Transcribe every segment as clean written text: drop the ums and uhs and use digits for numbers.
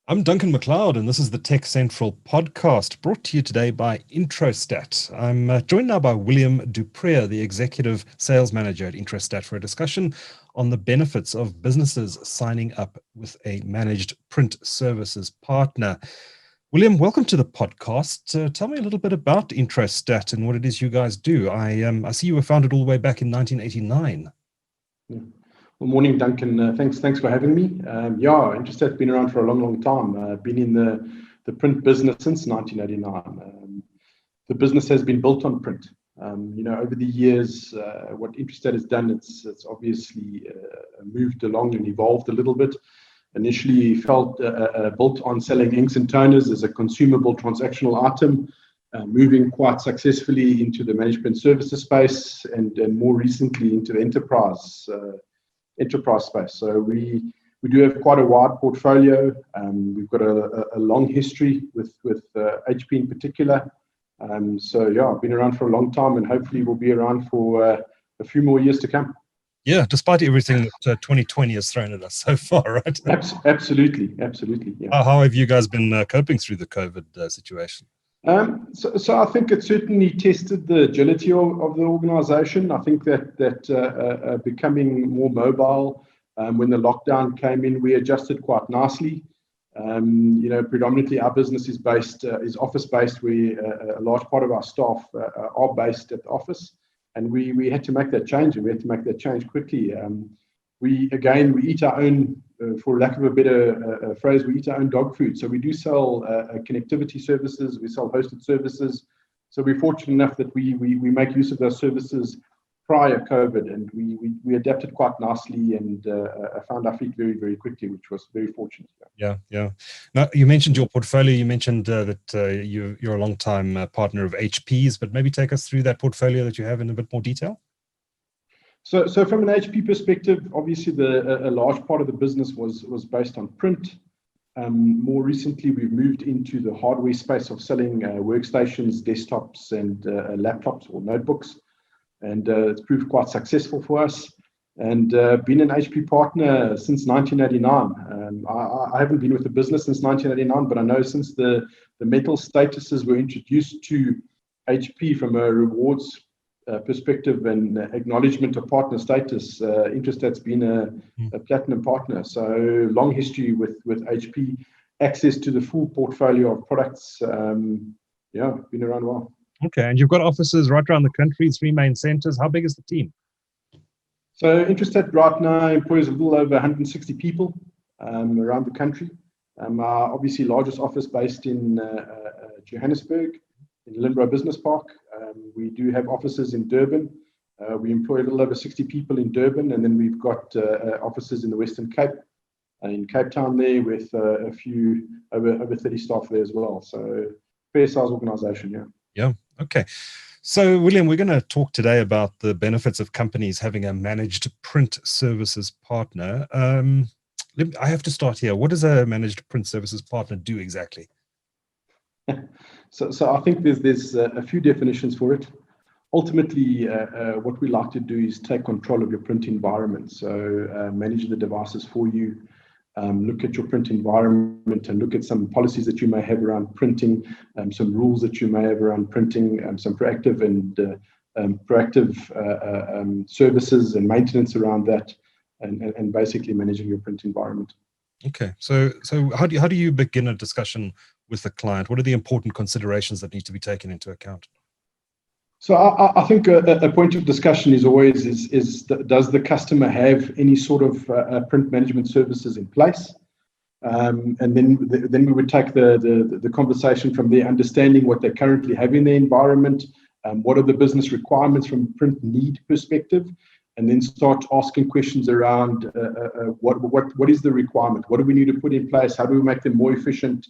I'm Duncan McLeod, and this is the Tech Central podcast brought to you today by Introstat. I'm joined now by William du Preez, the Executive Sales Manager at Introstat, for a discussion on the benefits of businesses signing up with a managed print services partner. William, welcome to the podcast. Tell me a little bit about Introstat and what it is you guys do. I see you were founded all the way back in 1989. Yeah. Well, morning, Duncan. Thanks for having me. Introstat's been around for a long time. I've been in the print business since 1989. The business has been built on print. Over the years, what Introstat has done, it's obviously moved along and evolved a little bit. Initially built on selling inks and toners as a consumable transactional item, moving quite successfully into the management services space and more recently into the enterprise space. So we do have quite a wide portfolio. We've got a long history with HP in particular. I've been around for a long time and hopefully we'll be around for a few more years to come. Yeah, despite everything that 2020 has thrown at us so far, right? Absolutely. Yeah. How have you guys been coping through the COVID situation? So I think it certainly tested the agility of the organization. I think that becoming more mobile, when the lockdown came in, we adjusted quite nicely. Predominantly our business is office based. A large part of our staff are based at the office, and we had to make that change, and we had to make that change quickly. We eat our own, for lack of a better phrase, we eat our own dog food. So we do sell connectivity services, we sell hosted services. So we're fortunate enough that we make use of those services prior COVID, and we adapted quite nicely and found our feet very, very quickly, which was very fortunate. Yeah. Now, you mentioned your portfolio. You mentioned that you're a long-time partner of HP's, but maybe take us through that portfolio that you have in a bit more detail. So from an HP perspective, obviously a large part of the business was based on print. More recently, we've moved into the hardware space of selling workstations, desktops, and laptops or notebooks, and it's proved quite successful for us. And been an HP partner since 1989. I haven't been with the business since 1989, but I know since the metal statuses were introduced to HP from a rewards perspective and acknowledgement of partner status, Introstat's been a platinum partner. So long history with HP, access to the full portfolio of products. Been around a while. Okay, and you've got offices right around the country, 3 main centers. How big is the team? So Introstat right now employs a little over 160 people around the country. Our obviously largest office based in Johannesburg, in Linbro Business Park. We do have offices in Durban. We employ a little over 60 people in Durban, and then we've got offices in the Western Cape, in Cape Town there, with a few over 30 staff there as well. So fair size organization, Yeah. Okay. So, William, we're going to talk today about the benefits of companies having a managed print services partner. I have to start here. What does a managed print services partner do exactly? So I think there's a few definitions for it. Ultimately, what we like to do is take control of your print environment. So manage the devices for you, look at your print environment and look at some policies that you may have around printing, some rules that you may have around printing, some proactive services and maintenance around that, and basically managing your print environment. Okay, so how do you begin a discussion with the client? What are the important considerations that need to be taken into account? So I think a point of discussion is always does the customer have any sort of print management services in place? And then we would take the conversation from there, understanding what they currently have in their environment, what are the business requirements from a print need perspective, and then start asking questions around what is the requirement? What do we need to put in place? How do we make them more efficient?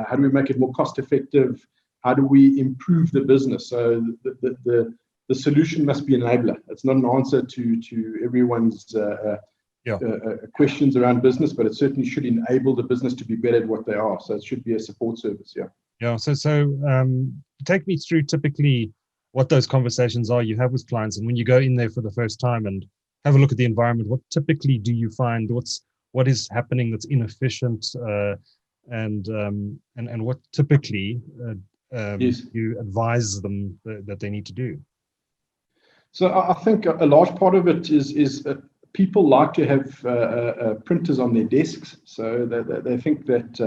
How do we make it more cost effective? How do we improve the business? So the solution must be an enabler. It's not an answer to everyone's questions around business, but it certainly should enable the business to be better at what they are. So it should be a support service. Yeah. So take me through typically what those conversations are you have with clients, and when you go in there for the first time and have a look at the environment, what typically do you find? What is happening that's inefficient? and what typically Yes. you advise them that they need to do? So I think a large part of it is people like to have printers on their desks, so they think that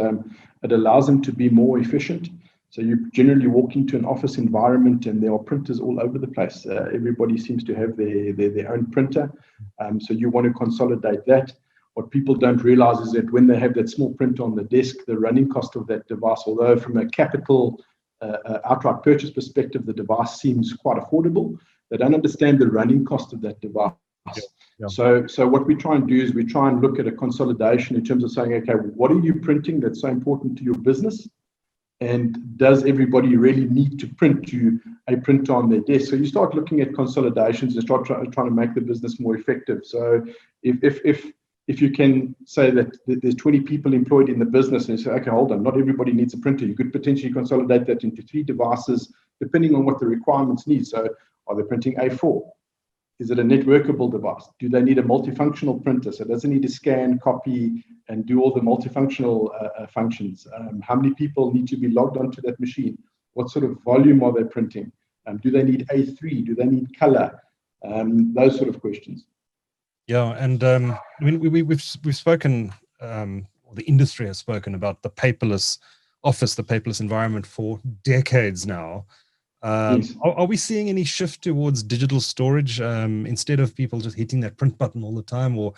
it allows them to be more efficient. So you generally walk into an office environment and there are printers all over the place. Everybody seems to have their own printer. So you want to consolidate that. What people don't realize is that when they have that small printer on the desk, the running cost of that device, although from a capital outright purchase perspective, the device seems quite affordable, they don't understand the running cost of that device. Yeah. So what we try and do is we try and look at a consolidation in terms of saying, okay, what are you printing that's so important to your business? And does everybody really need to print you a printer on their desk? So you start looking at consolidations and start trying to make the business more effective. So if you can say that there's 20 people employed in the business and you say, okay, hold on, not everybody needs a printer. You could potentially consolidate that into 3 devices, depending on what the requirements need. So are they printing A4? Is it a networkable device? Do they need a multifunctional printer? So does it need to scan, copy, and do all the multifunctional functions? How many people need to be logged onto that machine? What sort of volume are they printing? Do they need A3? Do they need color? Those sort of questions. Yeah, and I mean, we've spoken, or the industry has spoken about the paperless office, the paperless environment for decades now. Yes. Are we seeing any shift towards digital storage instead of people just hitting that print button all the time, or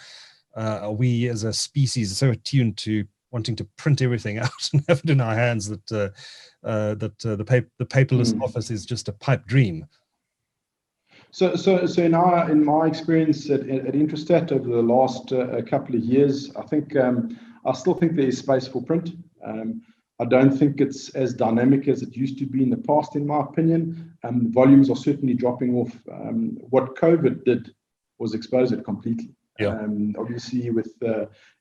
are we as a species so attuned to wanting to print everything out and have it in our hands that the paperless office is just a pipe dream? So in my experience at Introstat over the last couple of years, I think I still think there is space for print. I don't think it's as dynamic as it used to be in the past, in my opinion. Volumes are certainly dropping off. What COVID did was expose it completely. Yeah. Obviously, with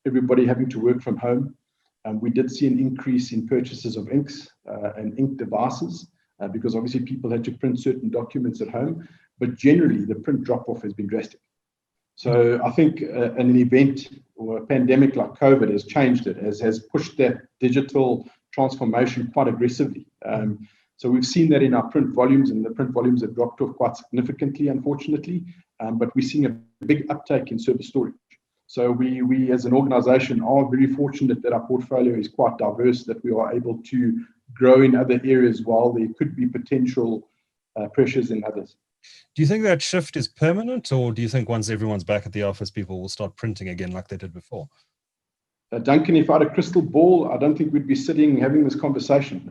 everybody having to work from home, we did see an increase in purchases of inks and ink devices because obviously people had to print certain documents at home. But generally, the print drop-off has been drastic. So I think an event or a pandemic like COVID has changed it, has pushed that digital transformation quite aggressively. So we've seen that in our print volumes, and the print volumes have dropped off quite significantly, unfortunately. But we're seeing a big uptake in server storage. So we as an organization are very fortunate that our portfolio is quite diverse, that we are able to grow in other areas while there could be potential pressures in others. Do you think that shift is permanent, or do you think once everyone's back at the office, people will start printing again like they did before? Duncan, if I had a crystal ball, I don't think we'd be sitting having this conversation.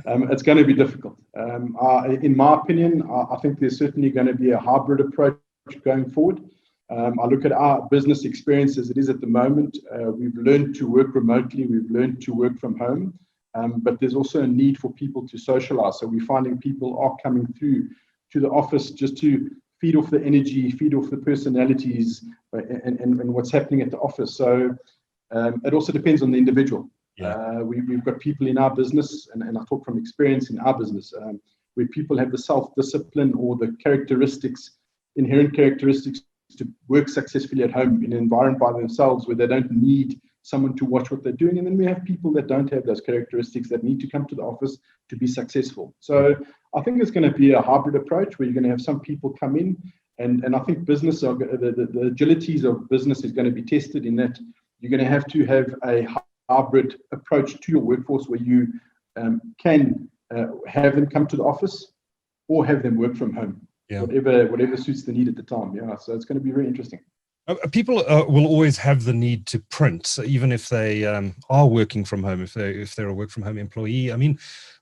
It's going to be difficult. In my opinion, I think there's certainly going to be a hybrid approach going forward. I look at our business experience as it is at the moment. We've learned to work remotely. We've learned to work from home. But there's also a need for people to socialize. So we're finding people are coming through to the office just to feed off the energy, feed off the personalities, and what's happening at the office. So it also depends on the individual. Yeah. We've got people in our business, and I talk from experience in our business, where people have the self-discipline or the characteristics, inherent characteristics to work successfully at home in an environment by themselves where they don't need someone to watch what they're doing. And then we have people that don't have those characteristics that need to come to the office to be successful. So I think it's going to be a hybrid approach where you're going to have some people come in, and I think business, the agilities of business is going to be tested in that you're going to have a hybrid approach to your workforce where you can have them come to the office or have them work from home. Yeah. Whatever suits the need at the time. Yeah, so it's going to be very interesting. People will always have the need to print, even if they are working from home, if they're a work from home employee. I mean,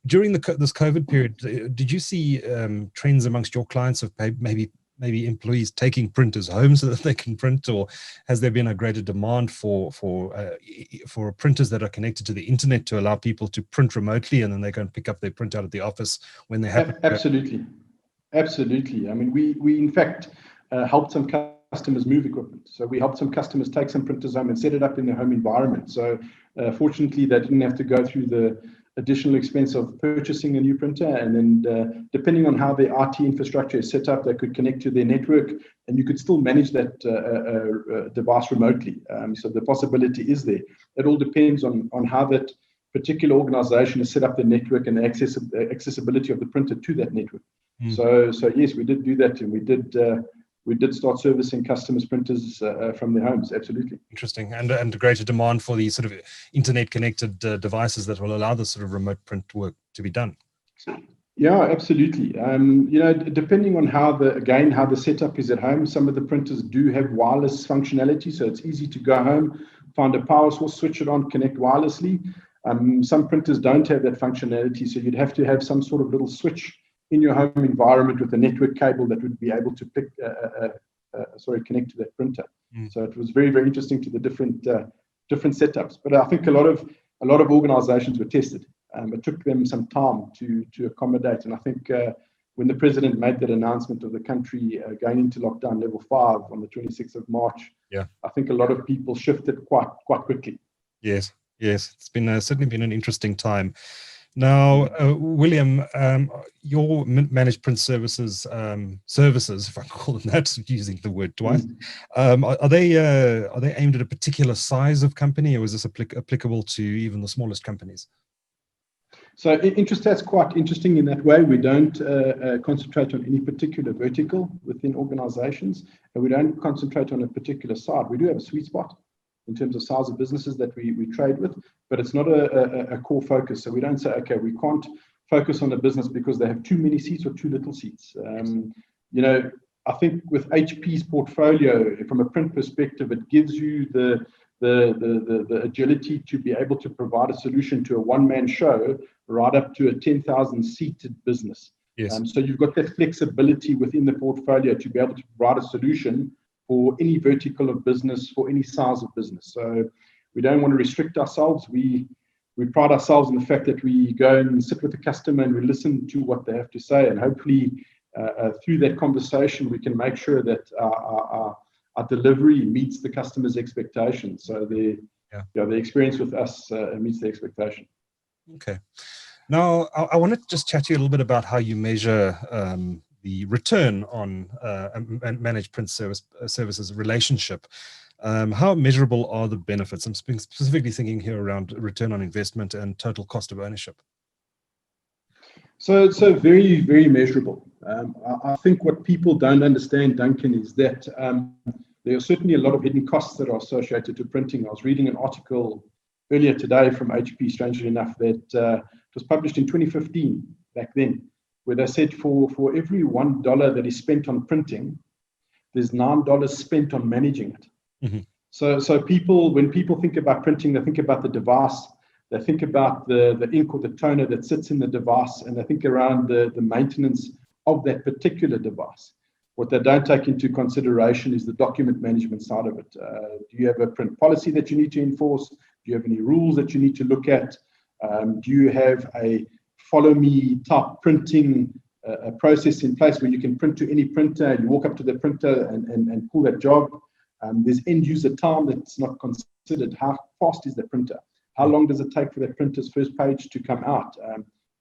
during this COVID period, did you see trends amongst your clients of maybe employees taking printers home so that they can print, or has there been a greater demand for printers that are connected to the internet to allow people to print remotely and then they go and pick up their print out at the office when they happen? Absolutely. I mean, we in fact helped some customers move equipment. So we helped some customers take some printers home and set it up in their home environment. So fortunately, they didn't have to go through the additional expense of purchasing a new printer, and then depending on how the IT infrastructure is set up, they could connect to their network, and you could still manage that device remotely. So the possibility is there. It all depends on how that particular organization has set up the network and the accessibility of the printer to that network. So yes, we did do that, and we did start servicing customers' printers from their homes. Absolutely. Interesting. And greater demand for these sort of internet-connected devices that will allow this sort of remote print work to be done. Yeah, absolutely. Depending on how the setup is at home, some of the printers do have wireless functionality, so it's easy to go home, find a power source, switch it on, connect wirelessly. Some printers don't have that functionality, so you'd have to have some sort of little switch in your home environment with a network cable that would be able to connect to that printer. So it was very, very interesting to the different setups. But I think a lot of organizations were tested. It took them some time to accommodate. And I think when the president made that announcement of the country going into lockdown level 5 on the 26th of March, I think a lot of people shifted quite quickly. Yes. It's been certainly been an interesting time. Now, William, your managed print services, if I call them that, using the word twice, are they aimed at a particular size of company, or is this applicable to even the smallest companies? So Introstat's quite interesting in that way. We don't concentrate on any particular vertical within organizations, and we don't concentrate on a particular side. We do have a sweet spot in terms of size of businesses that we trade with, but it's not a core focus. So we don't say, okay, we can't focus on a business because they have too many seats or too little seats. I think with HP's portfolio, from a print perspective, it gives you the agility to be able to provide a solution to a one-man show right up to a 10,000 seated business. Yes. So you've got that flexibility within the portfolio to be able to provide a solution for any vertical of business, for any size of business. So we don't want to restrict ourselves. We pride ourselves in the fact that we go and sit with the customer and we listen to what they have to say, and hopefully through that conversation we can make sure that our delivery meets the customer's expectations. So the experience with us meets the expectation. Okay. Now I want to just chat to you a little bit about how you measure the return on managed print services relationship. How measurable are the benefits? I'm specifically thinking here around return on investment and total cost of ownership. So very, very measurable. I think what people don't understand, Duncan, is that there are certainly a lot of hidden costs that are associated to printing. I was reading an article earlier today from HP, strangely enough, that it was published in 2015, back then, where they said for every $1 that is spent on printing, there's $9 spent on managing it. Mm-hmm. So when people think about printing, they think about the device, they think about the ink or the toner that sits in the device, and they think around the maintenance of that particular device. What they don't take into consideration is the document management side of it. Do you have a print policy that you need to enforce? Do you have any rules that you need to look at? Do you have a follow me type printing process in place where you can print to any printer, you walk up to the printer and pull that job? There's end user time that's not considered. How fast is the printer? How long does it take for that printer's first page to come out?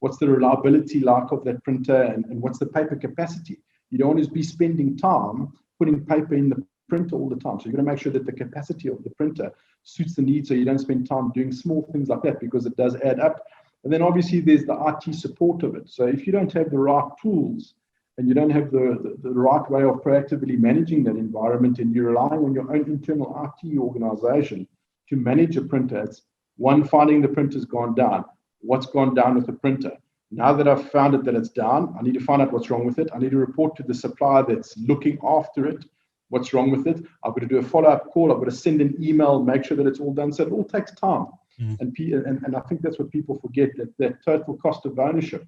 What's the reliability like of that printer, and what's the paper capacity? You don't want to be spending time putting paper in the printer all the time. So you've got to make sure that the capacity of the printer suits the needs, so you don't spend time doing small things like that, because it does add up. And then obviously there's the IT support of it. So if you don't have the right tools and you don't have the right way of proactively managing that environment, and you're relying on your own internal IT organization to manage a printer, it's one, finding the printer's gone down. What's gone down with the printer? Now that I've found it that it's down, I need to find out what's wrong with it. I need to report to the supplier that's looking after it what's wrong with it. I've got to do a follow-up call. I've got to send an email, make sure that it's all done. So it all takes time. And I think that's what people forget, that total cost of ownership.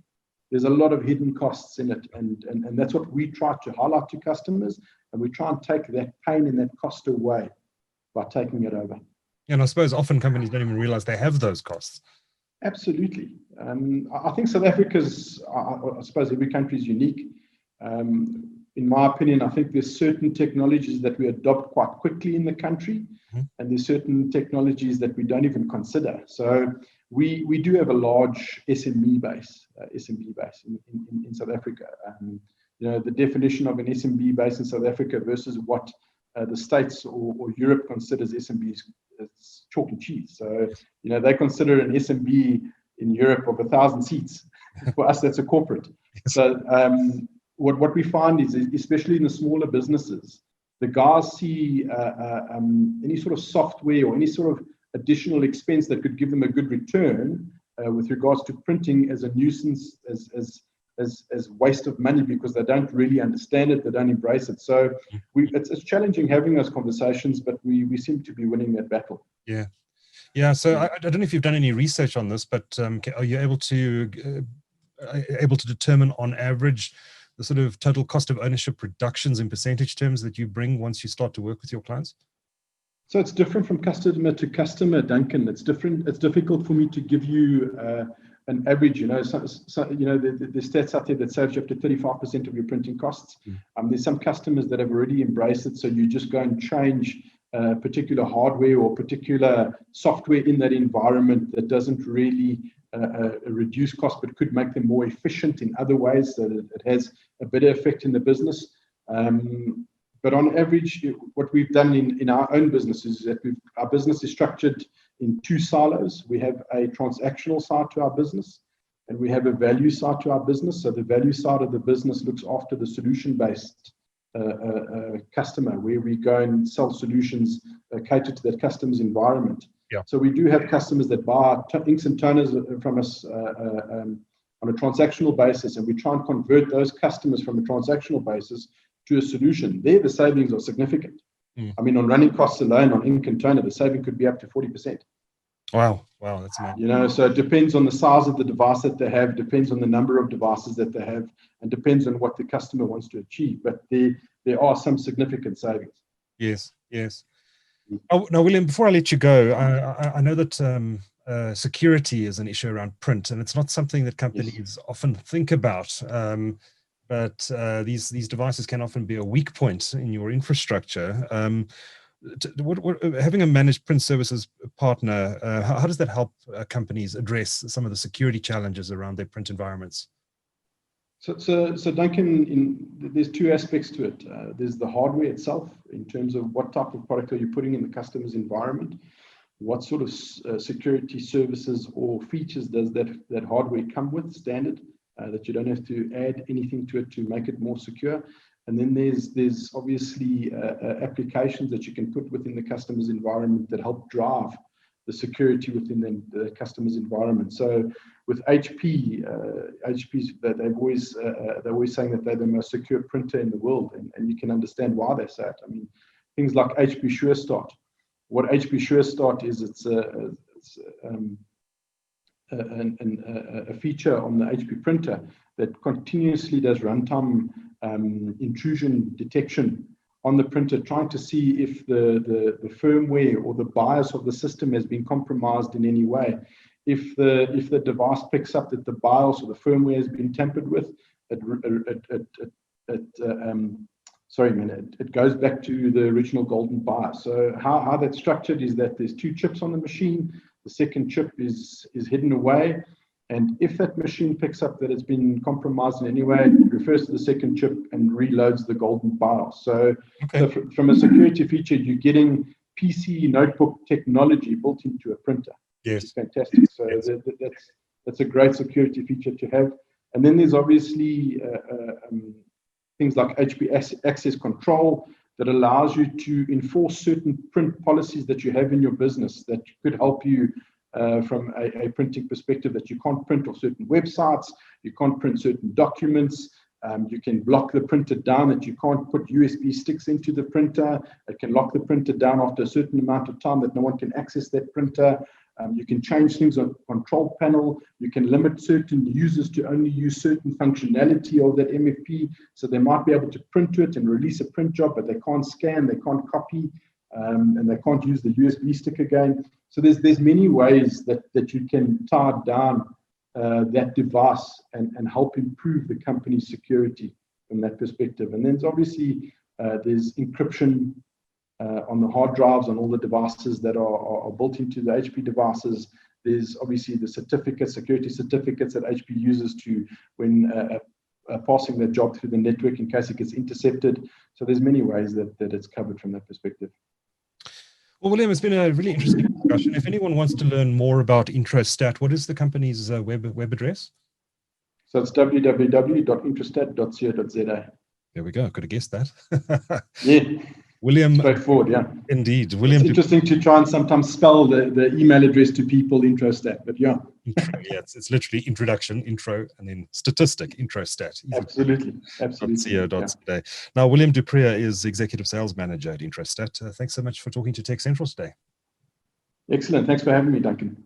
There's a lot of hidden costs in it. And that's what we try to highlight to customers. And we try and take that pain and that cost away by taking it over. And I suppose often companies don't even realize they have those costs. Absolutely. I think South Africa's, I suppose every country is unique. In my opinion, I think there's certain technologies that we adopt quite quickly in the country, and there's certain technologies that we don't even consider. So we do have a large SMB base in South Africa. The definition of an SMB base in South Africa versus what the States or Europe considers SMB is chalk and cheese. So, they consider an SMB in Europe of 1,000 seats. For us, that's a corporate. So what we find is, especially in the smaller businesses, the guys see any sort of software or any sort of additional expense that could give them a good return with regards to printing as a nuisance, as waste of money, because they don't really understand it, they don't embrace it. So it's challenging having those conversations, but we seem to be winning that battle. Yeah. So I don't know if you've done any research on this, but are you able to determine on average the sort of total cost of ownership reductions in percentage terms that you bring once you start to work with your clients? So it's different from customer to customer, Duncan. It's different. It's difficult for me to give you an average. There's stats out there that saves you up to 35% of your printing costs. There's some customers that have already embraced it, so you just go and change particular hardware or particular software in that environment that doesn't really reduce cost, but could make them more efficient in other ways, so that it has a better effect in the business. But on average, what we've done in our own business is that our business is structured in two silos. We have a transactional side to our business, and we have a value side to our business. So the value side of the business looks after the solution-based customer, where we go and sell solutions catered to that customer's environment. So we do have customers that buy inks and toners from us on a transactional basis, and we try and convert those customers from a transactional basis to a solution. There, the savings are significant. I mean, on running costs alone, on ink and toner, the saving could be up to 40%. Wow, that's amazing. So it depends on the size of the device that they have, depends on the number of devices that they have, and depends on what the customer wants to achieve. But there are some significant savings. Yes. Oh, now, William, before I let you go, I know that security is an issue around print, and it's not something that companies often think about. But these devices can often be a weak point in your infrastructure. Having a managed print services partner, how does that help companies address some of the security challenges around their print environments? So Duncan, there's two aspects to it. There's the hardware itself, in terms of what type of product are you putting in the customer's environment, what sort of security services or features does that hardware come with standard, that you don't have to add anything to it to make it more secure. And then there's obviously applications that you can put within the customer's environment that help drive the security within the customer's environment. So with HP's they're always saying that they're the most secure printer in the world, and you can understand why they say it. I mean, things like HP SureStart. What HP SureStart is, it's a feature on the HP printer that continuously does runtime intrusion detection on the printer, trying to see if the firmware or the BIOS of the system has been compromised in any way. If the device picks up that the BIOS or the firmware has been tampered with, it goes back to the original golden BIOS. So how that's structured is that there's two chips on the machine. The second chip is hidden away, and if that machine picks up that it's been compromised in any way, it refers to the second chip and reloads the golden BIOS. So from a security feature, you're getting PC notebook technology built into a printer. Yes, it's fantastic. So that's a great security feature to have. And then there's obviously things like HP Access Control that allows you to enforce certain print policies that you have in your business that could help you from a printing perspective, that you can't print off certain websites, you can't print certain documents, you can lock the printer down, that you can't put USB sticks into the printer, it can lock the printer down after a certain amount of time that no one can access that printer. You can change things on the control panel. You can limit certain users to only use certain functionality of that MFP. So they might be able to print to it and release a print job, but they can't scan, they can't copy, and they can't use the USB stick again. So there's many ways that you can tie down that device and help improve the company's security from that perspective. And then obviously there's encryption on the hard drives on all the devices that are built into the HP devices. There's obviously the certificates, security certificates that HP uses to when passing that job through the network in case it gets intercepted. So there's many ways that it's covered from that perspective. Well, William, it's been a really interesting discussion. If anyone wants to learn more about Introstat, what is the company's web address? So it's www.introstat.co.za. There we go. Could have guessed that. Yeah. William. Straightforward, yeah. Indeed. William. It's interesting to try and sometimes spell the email address to people, Introstat, but yeah. Yeah, it's literally introduction, intro, and then statistic, Introstat. Absolutely. .co.za. Yeah. Now, William du Preez is Executive Sales Manager at Introstat. Thanks so much for talking to Tech Central today. Excellent. Thanks for having me, Duncan.